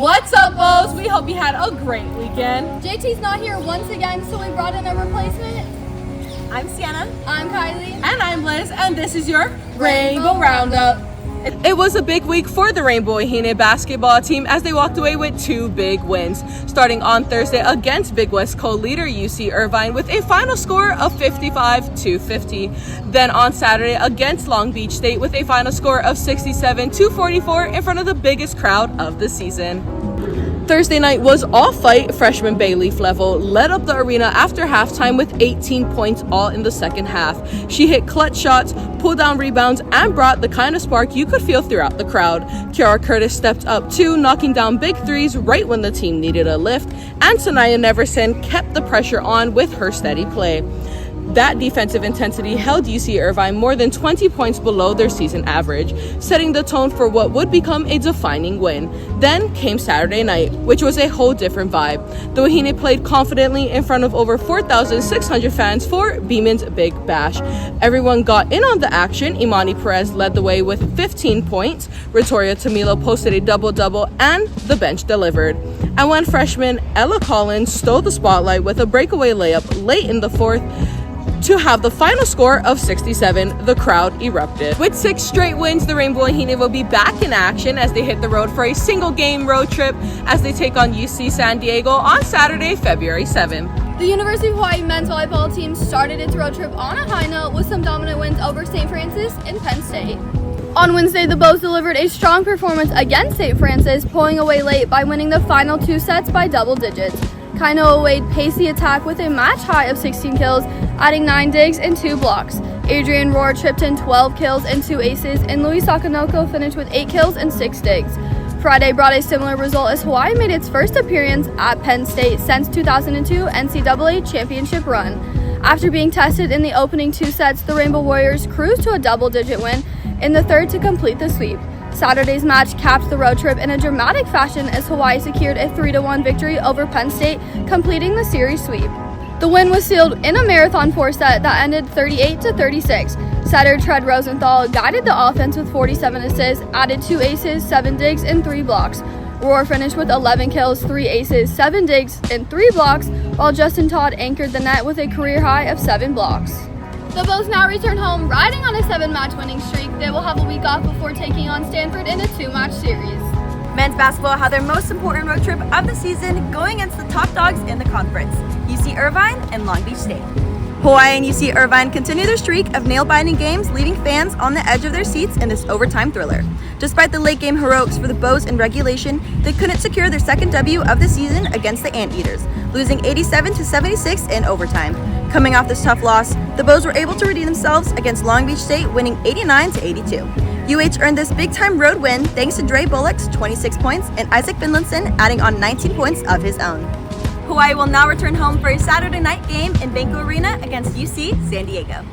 What's up, Bows? We hope you had a great weekend. JT's not here once again, so we brought in a replacement. I'm Sienna. I'm Kylie. And I'm Liz, and this is your Rainbow Roundup. It was a big week for the Rainbow Wahine Basketball team as they walked away with two big wins, starting on Thursday against Big West co-leader UC Irvine with a final score of 55-50. Then on Saturday against Long Beach State with a final score of 67-44 in front of the biggest crowd of the season. Thursday night was all fight. Freshman Bailey Flevel led up the arena after halftime with 18 points all in the second half. She hit clutch shots, pulled down rebounds, and brought the kind of spark you could feel throughout the crowd. Kiara Curtis stepped up too, knocking down big threes right when the team needed a lift, and Sanaya Neverson kept the pressure on with her steady play. That defensive intensity held UC Irvine more than 20 points below their season average, setting the tone for what would become a defining win. Then came Saturday night, which was a whole different vibe. The Wahine played confidently in front of over 4,600 fans for Beeman's Big Bash. Everyone got in on the action. Imani Perez led the way with 15 points. Ritoria Tamilo posted a double-double, and the bench delivered. And when freshman Ella Collins stole the spotlight with a breakaway layup late in the fourth, to have the final score of 67, the crowd erupted. With 6 straight wins, the Rainbow Wahine will be back in action as they hit the road for a single-game road trip as they take on UC San Diego on Saturday, February 7th. The University of Hawaii men's volleyball team started its road trip on a high note with some dominant wins over St. Francis and Penn State. On Wednesday, the Bows delivered a strong performance against St. Francis, pulling away late by winning the final 2 sets by double digits. Kainoa Wade paced the attack with a match high of 16 kills, adding 9 digs and 2 blocks. Adrian Rohr chipped in 12 kills and 2 aces, and Luis Sakanoko finished with 8 kills and 6 digs. Friday brought a similar result as Hawaii made its first appearance at Penn State since 2002 NCAA championship run. After being tested in the opening 2 sets, the Rainbow Warriors cruised to a double-digit win in the third to complete the sweep. Saturday's match capped the road trip in a dramatic fashion as Hawaii secured a 3-1 victory over Penn State, completing the series sweep. The win was sealed in a marathon 4-set that ended 38-36. Setter Tread Rosenthal guided the offense with 47 assists, added 2 aces, 7 digs, and 3 blocks. Rohr finished with 11 kills, 3 aces, 7 digs, and 3 blocks, while Justin Todd anchored the net with a career high of 7 blocks. The Bows now return home riding on a 7-match winning streak. They will have a week off before taking on Stanford in a 2-match series. Men's basketball had their most important road trip of the season, going against the top dogs in the conference, UC Irvine and Long Beach State. Hawaii and UC Irvine continue their streak of nail-biting games, leaving fans on the edge of their seats in this overtime thriller. Despite the late-game heroics for the Bows in regulation, they couldn't secure their second W of the season against the Anteaters, losing 87-76 in overtime. Coming off this tough loss, the Bows were able to redeem themselves against Long Beach State, winning 89-82. UH earned this big-time road win thanks to Dre Bullock's 26 points and Isaac Finlinson adding on 19 points of his own. Hawaii will now return home for a Saturday night game in Banco Arena against UC San Diego.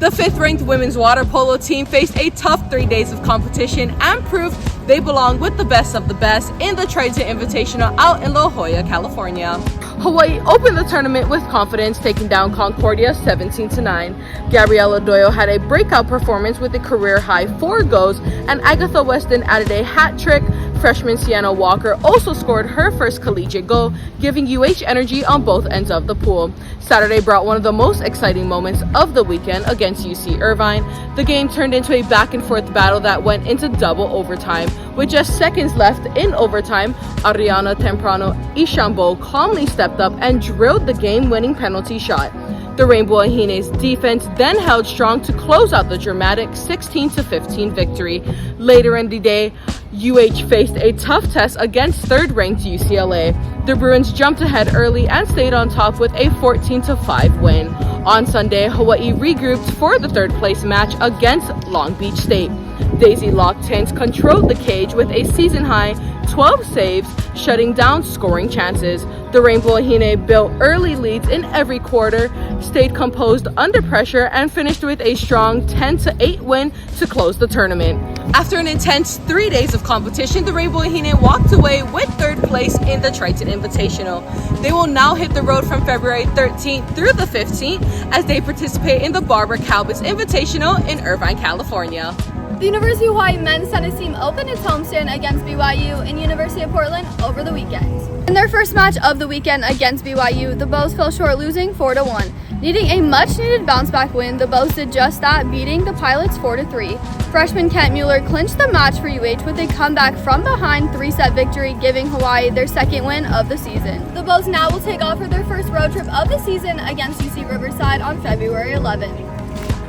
The 5th-ranked women's water polo team faced a tough 3 days of competition and proved they belong with the best of the best in the Triton Invitational out in La Jolla, California. Hawaii opened the tournament with confidence, taking down Concordia 17-9. Gabriela Doyle had a breakout performance with a career-high 4 goals, and Agatha Weston added a hat trick. Freshman Sienna Walker also scored her first collegiate goal, giving UH energy on both ends of the pool. Saturday brought one of the most exciting moments of the weekend against UC Irvine. The game turned into a back-and-forth battle that went into double overtime. With just seconds left in overtime, Ariana Temprano Ishambo calmly stepped up and drilled the game-winning penalty shot. The Rainbow Wahine's defense then held strong to close out the dramatic 16-15 victory. Later in the day, UH faced a tough test against third-ranked UCLA. The Bruins jumped ahead early and stayed on top with a 14-5 win. On Sunday, Hawaii regrouped for the third-place match against Long Beach State. Daisy Lockton controlled the cage with a season-high 12 saves, shutting down scoring chances. The Rainbow Wahine built early leads in every quarter, stayed composed under pressure, and finished with a strong 10-8 win to close the tournament. After an intense 3 days of competition, the Rainbow Wahine walked away with 3rd place in the Triton Invitational. They will now hit the road from February 13th through the 15th as they participate in the Barbara Calbus Invitational in Irvine, California. The University of Hawaii men's tennis team opened its homestand against BYU and University of Portland over the weekend. In their first match of the weekend against BYU, the Bows fell short, losing 4-1. Needing a much-needed bounce-back win, the Bows did just that, beating the Pilots 4-3. Freshman Kent Mueller clinched the match for UH with a comeback from behind 3-set victory, giving Hawaii their second win of the season. The Bows now will take off for their first road trip of the season against UC Riverside on February 11th.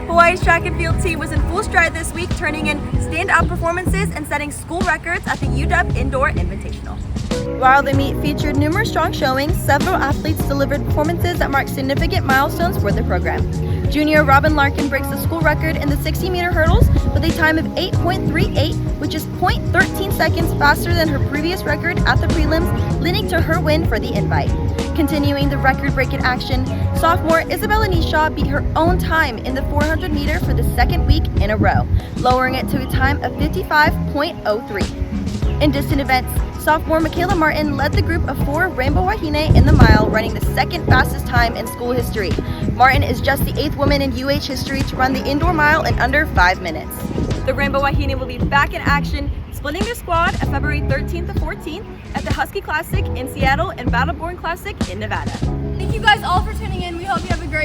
Hawaii's track and field team was in full stride this week, turning in standout performances and setting school records at the UW Indoor Invitational. While the meet featured numerous strong showings, several athletes delivered performances that marked significant milestones for the program. Junior Robin Larkin breaks the school record in the 60-meter hurdles with a time of 8.38, which is 0.13 seconds faster than her previous record at the prelims, leading to her win for the invite. Continuing the record-breaking action, sophomore Isabella Nishaw beat her own time in the 400-meter for the second week in a row, lowering it to a time of 55.03. In distant events, sophomore Michaela Martin led the group of 4 Rainbow Wahine in the mile, running the second fastest time in school history. Martin is just the 8th woman in UH history to run the indoor mile in under 5 minutes. The Rainbow Wahine will be back in action, splitting their squad on February 13th to 14th at the Husky Classic in Seattle and Battleborn Classic in Nevada. Thank you guys all for tuning in. We hope you have a great